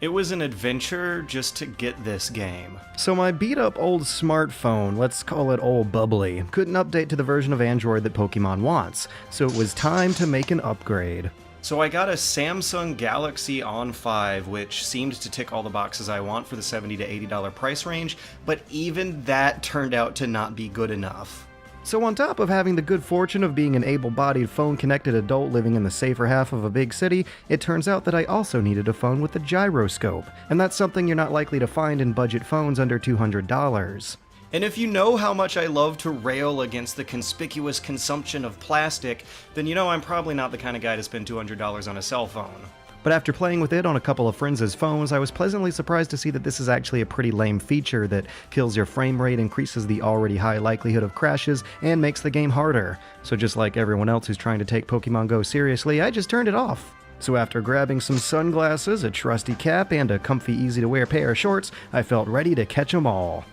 It was an adventure just to get this game. So my beat-up old smartphone, let's call it old bubbly, couldn't update to the version of Android that Pokemon wants, so it was time to make an upgrade. So I got a Samsung Galaxy On 5, which seemed to tick all the boxes I want for the $70 to $80 price range, but even that turned out to not be good enough. So on top of having the good fortune of being an able-bodied phone-connected adult living in the safer half of a big city, it turns out that I also needed a phone with a gyroscope, and that's something you're not likely to find in budget phones under $200. And if you know how much I love to rail against the conspicuous consumption of plastic, then you know I'm probably not the kind of guy to spend $200 on a cell phone. But after playing with it on a couple of friends' phones, I was pleasantly surprised to see that this is actually a pretty lame feature that kills your frame rate, increases the already high likelihood of crashes, and makes the game harder. So just like everyone else who's trying to take Pokemon Go seriously, I just turned it off. So after grabbing some sunglasses, a trusty cap, and a comfy, easy-to-wear pair of shorts, I felt ready to catch 'em all.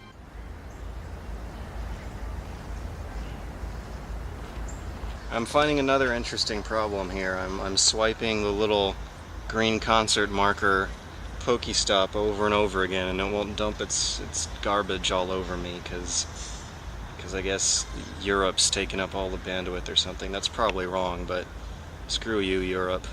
I'm finding another interesting problem here. I'm swiping the little green concert marker Pokestop over and over again, and it won't dump its garbage all over me because I guess Europe's taking up all the bandwidth or something. That's probably wrong, but screw you, Europe.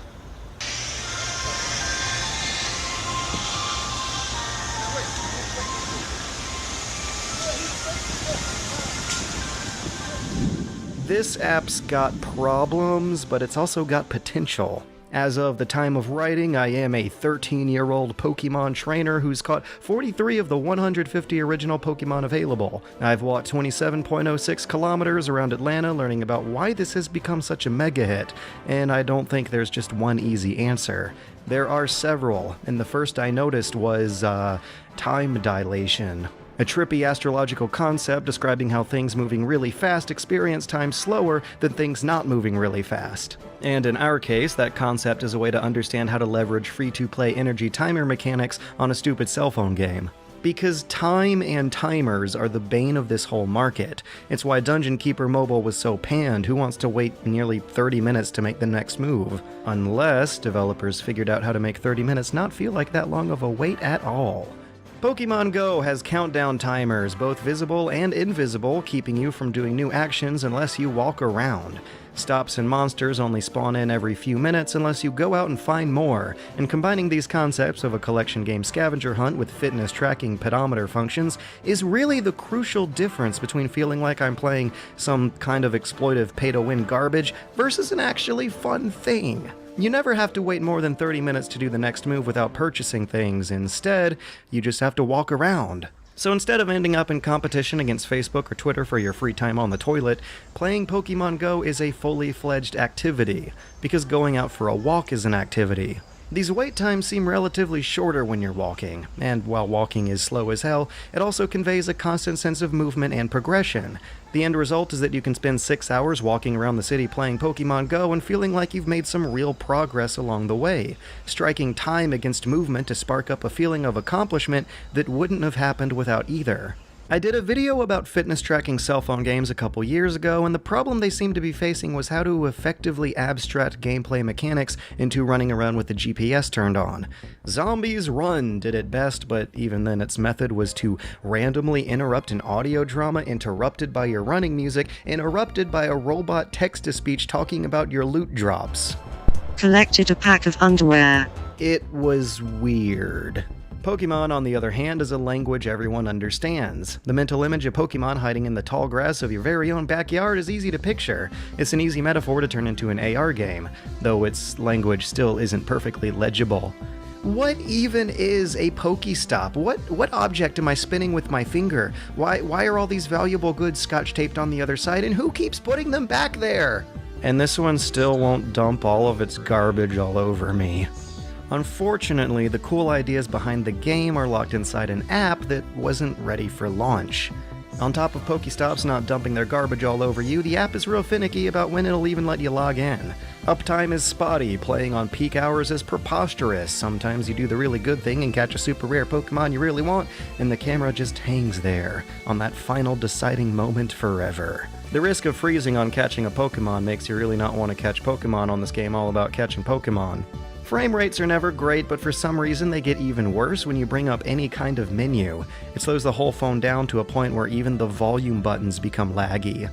This app's got problems, but it's also got potential. As of the time of writing, I am a 13-year-old Pokemon trainer who's caught 43 of the 150 original Pokemon available. I've walked 27.06 kilometers around Atlanta learning about why this has become such a mega hit, and I don't think there's just one easy answer. There are several, and the first I noticed was, time dilation. A trippy astrological concept describing how things moving really fast experience time slower than things not moving really fast. And in our case, that concept is a way to understand how to leverage free-to-play energy timer mechanics on a stupid cell phone game. Because time and timers are the bane of this whole market. It's why Dungeon Keeper Mobile was so panned. Who wants to wait nearly 30 minutes to make the next move? Unless developers figured out how to make 30 minutes not feel like that long of a wait at all. Pokemon Go has countdown timers, both visible and invisible, keeping you from doing new actions unless you walk around. Stops and monsters only spawn in every few minutes unless you go out and find more, and combining these concepts of a collection game scavenger hunt with fitness tracking pedometer functions is really the crucial difference between feeling like I'm playing some kind of exploitive pay-to-win garbage versus an actually fun thing. You never have to wait more than 30 minutes to do the next move without purchasing things. Instead, you just have to walk around. So instead of ending up in competition against Facebook or Twitter for your free time on the toilet, playing Pokemon Go is a fully fledged activity, because going out for a walk is an activity. These wait times seem relatively shorter when you're walking, and while walking is slow as hell, it also conveys a constant sense of movement and progression. The end result is that you can spend 6 hours walking around the city playing Pokemon Go and feeling like you've made some real progress along the way, striking time against movement to spark up a feeling of accomplishment that wouldn't have happened without either. I did a video about fitness tracking cell phone games a couple years ago, and the problem they seemed to be facing was how to effectively abstract gameplay mechanics into running around with the GPS turned on. Zombies Run did it best, but even then its method was to randomly interrupt an audio drama interrupted by your running music, interrupted by a robot text-to-speech talking about your loot drops. Collected a pack of underwear. It was weird. Pokemon, on the other hand, is a language everyone understands. The mental image of Pokemon hiding in the tall grass of your very own backyard is easy to picture. It's an easy metaphor to turn into an AR game, though its language still isn't perfectly legible. What even is a Pokestop? What object am I spinning with my finger? Why are all these valuable goods scotch taped on the other side, and who keeps putting them back there? And this one still won't dump all of its garbage all over me. Unfortunately, the cool ideas behind the game are locked inside an app that wasn't ready for launch. On top of Pokestops not dumping their garbage all over you, the app is real finicky about when it'll even let you log in. Uptime is spotty, playing on peak hours is preposterous. Sometimes you do the really good thing and catch a super rare Pokemon you really want, and the camera just hangs there, on that final deciding moment forever. The risk of freezing on catching a Pokemon makes you really not want to catch Pokemon on this game all about catching Pokemon. Frame rates are never great, but for some reason they get even worse when you bring up any kind of menu. It slows the whole phone down to a point where even the volume buttons become laggy.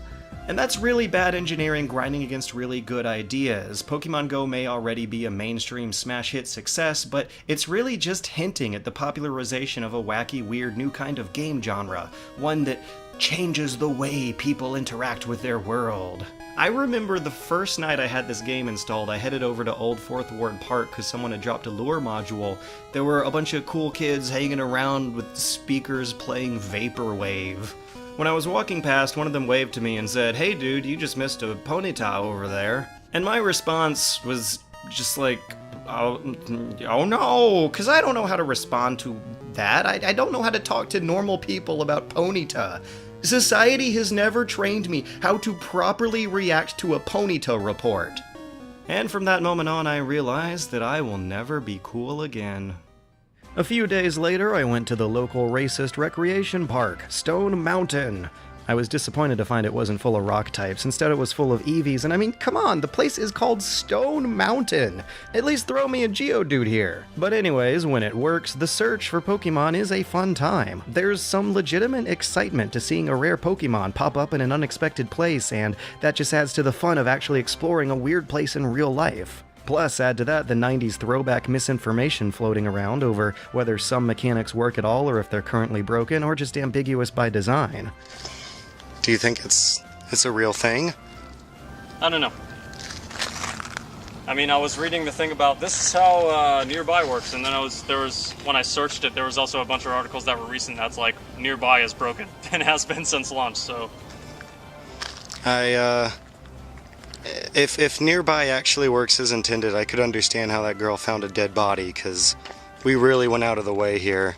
And that's really bad engineering grinding against really good ideas. Pokemon Go may already be a mainstream smash hit success, but it's really just hinting at the popularization of a wacky, weird new kind of game genre, one that changes the way people interact with their world. I remember the first night I had this game installed, I headed over to Old Fourth Ward Park because someone had dropped a lure module. There were a bunch of cool kids hanging around with speakers playing Vaporwave. When I was walking past, one of them waved to me and said, "Hey dude, you just missed a Ponyta over there." And my response was just like, oh no, because I don't know how to respond to that. I don't know how to talk to normal people about Ponyta. Society has never trained me how to properly react to a Ponyta report. And from that moment on, I realized that I will never be cool again. A few days later, I went to the local racist recreation park, Stone Mountain. I was disappointed to find it wasn't full of rock types. Instead, it was full of Eevees, and I mean, come on, the place is called Stone Mountain. At least throw me a Geodude here. But anyways, when it works, the search for Pokemon is a fun time. There's some legitimate excitement to seeing a rare Pokemon pop up in an unexpected place, and that just adds to the fun of actually exploring a weird place in real life. Plus, add to that the 90s throwback misinformation floating around over whether some mechanics work at all or if they're currently broken or just ambiguous by design. Do you think it's a real thing? I don't know. I mean, I was reading the thing about this is how nearby works, and then when I searched it, there was also a bunch of articles that were recent that's like nearby is broken and has been since launch. So, If nearby actually works as intended, I could understand how that girl found a dead body, because we really went out of the way here.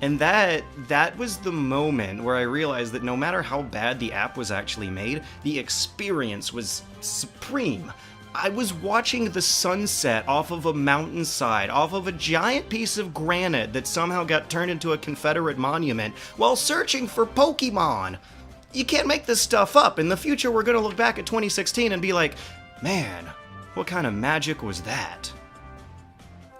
And that was the moment where I realized that no matter how bad the app was actually made, the experience was supreme. I was watching the sunset off of a mountainside, off of a giant piece of granite that somehow got turned into a Confederate monument, while searching for Pokemon. You can't make this stuff up. In the future, we're gonna look back at 2016 and be like, man, what kind of magic was that?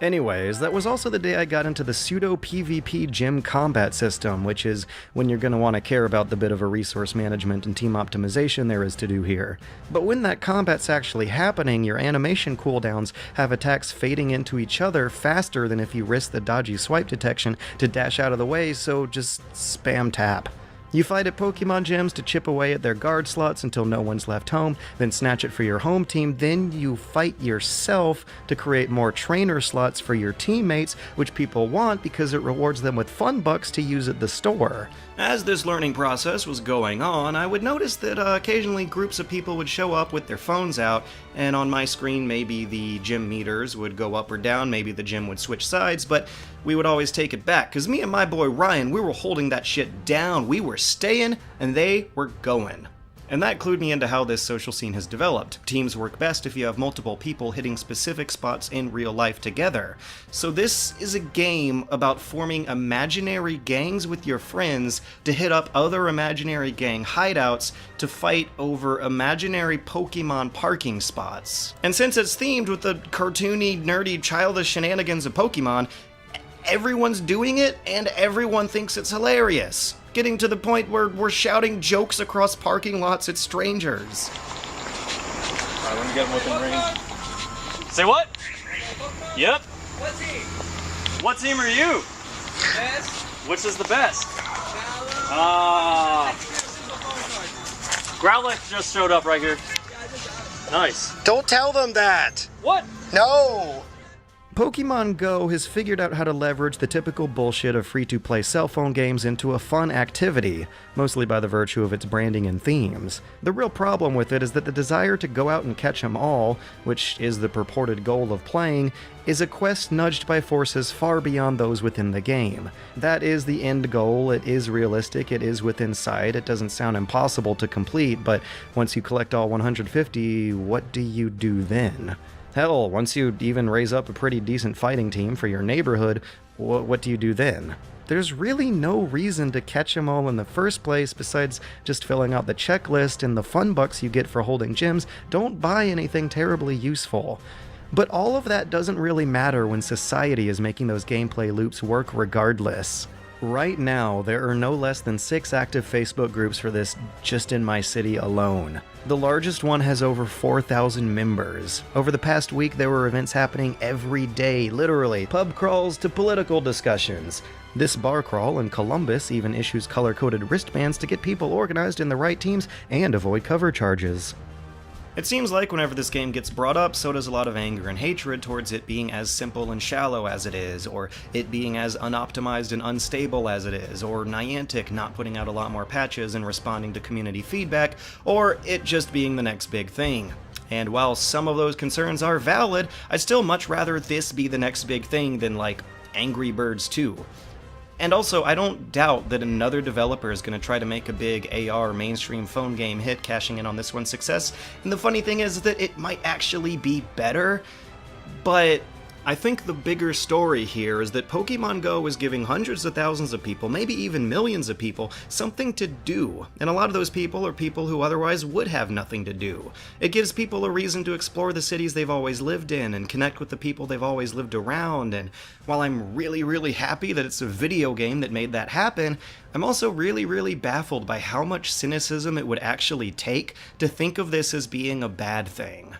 Anyways, that was also the day I got into the pseudo PvP gym combat system, which is when you're going to want to care about the bit of a resource management and team optimization there is to do here. But when that combat's actually happening, your animation cooldowns have attacks fading into each other faster than if you risk the dodgy swipe detection to dash out of the way, so just spam tap. You fight at Pokemon gyms to chip away at their guard slots until no one's left home, then snatch it for your home team, then you fight yourself to create more trainer slots for your teammates, which people want because it rewards them with fun bucks to use at the store. As this learning process was going on, I would notice that occasionally groups of people would show up with their phones out, and on my screen maybe the gym meters would go up or down, maybe the gym would switch sides, but we would always take it back, because me and my boy Ryan, we were holding that shit down. We were staying, and they were going. And that clued me into how this social scene has developed. Teams work best if you have multiple people hitting specific spots in real life together. So this is a game about forming imaginary gangs with your friends to hit up other imaginary gang hideouts to fight over imaginary Pokemon parking spots. And since it's themed with the cartoony, nerdy, childish shenanigans of Pokemon, everyone's doing it and everyone thinks it's hilarious. Getting to the point where we're shouting jokes across parking lots at strangers. alright, let me get him within range. Say what? Yep. What team? What team are you? Best. Which is the best? Growlithe. Growlithe just showed up right here. Nice. Don't tell them that! What? No! Pokemon Go has figured out how to leverage the typical bullshit of free-to-play cell phone games into a fun activity, mostly by the virtue of its branding and themes. The real problem with it is that the desire to go out and catch 'em all, which is the purported goal of playing, is a quest nudged by forces far beyond those within the game. That is the end goal, it is realistic, it is within sight, it doesn't sound impossible to complete, but once you collect all 150, what do you do then? Hell, once you even raise up a pretty decent fighting team for your neighborhood, what do you do then? There's really no reason to catch them all in the first place besides just filling out the checklist, and the fun bucks you get for holding gyms don't buy anything terribly useful. But all of that doesn't really matter when society is making those gameplay loops work regardless. Right now, there are no less than 6 active Facebook groups for this just in my city alone. The largest one has over 4,000 members. Over the past week, there were events happening every day, literally. Pub crawls to political discussions. This bar crawl in Columbus even issues color-coded wristbands to get people organized in the right teams and avoid cover charges. It seems like whenever this game gets brought up, so does a lot of anger and hatred towards it being as simple and shallow as it is, or it being as unoptimized and unstable as it is, or Niantic not putting out a lot more patches and responding to community feedback, or it just being the next big thing. And while some of those concerns are valid, I'd still much rather this be the next big thing than, like, Angry Birds 2. And also, I don't doubt that another developer is going to try to make a big AR mainstream phone game hit, cashing in on this one's success. And the funny thing is that it might actually be better, but I think the bigger story here is that Pokemon Go is giving hundreds of thousands of people, maybe even millions of people, something to do. And a lot of those people are people who otherwise would have nothing to do. It gives people a reason to explore the cities they've always lived in and connect with the people they've always lived around. And while I'm really happy that it's a video game that made that happen, I'm also really baffled by how much cynicism it would actually take to think of this as being a bad thing.